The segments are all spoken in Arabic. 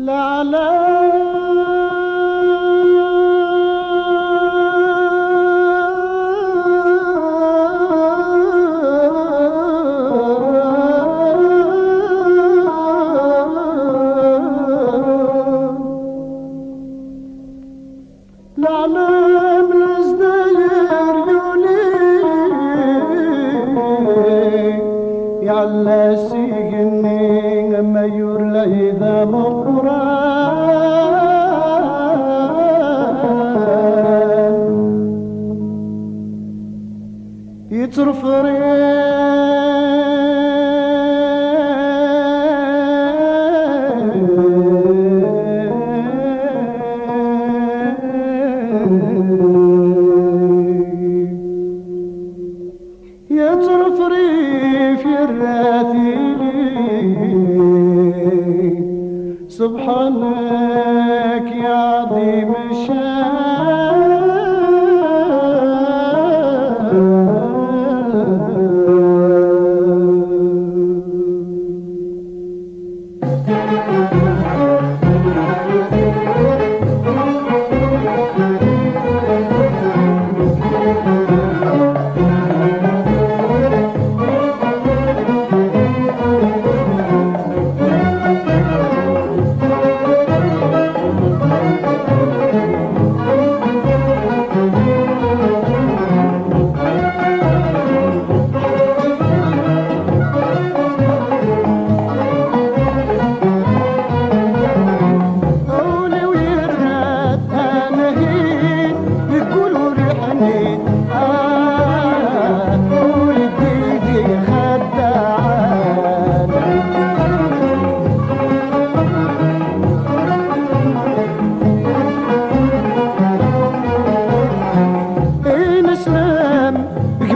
لا لا العالم الازداير يولي يعلى سيقني ما يورلا إذا مقران يترفرين يترفري في الراثيل سبحانك يا عظيم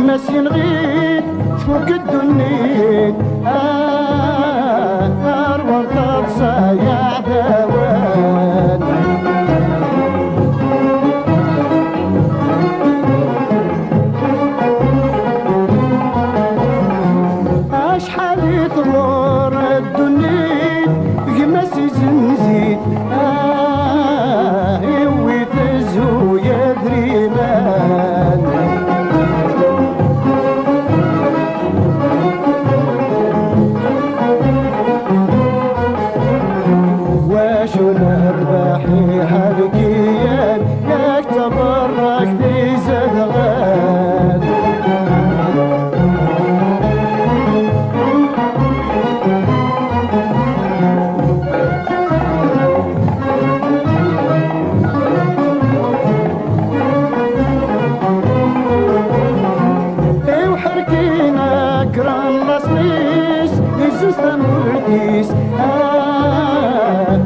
ماشي نغيد فوق الدنيا أروى القرصة يا عدوان أشحال يطور الدنيا ماشي زنزيد يوي تزهو يدري مان نربحي حبكيان ياك تبرك دي زدغان ايو حركينا كرام لصنيس يزوز تمرتيس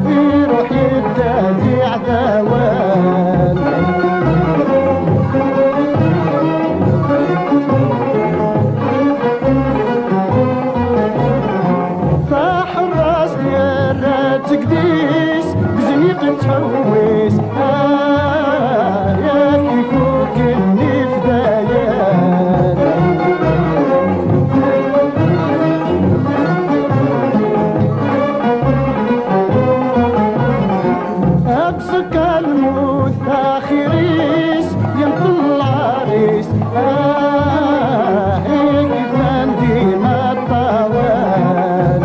يروح يبتدي عدوان صاح الراس ديال تقديس بزنيق تحوس يا كيفوك اني فدايان أبسك الموت آخريس ينطل العريس هيك فاندي ما الطوال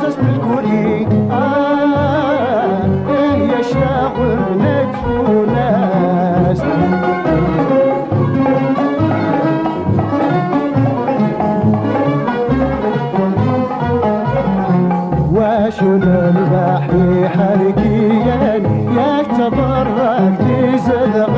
احساس بالكوري ايه يا شاغل نجم ناس واشون البحر حركيا يتبرك في زلق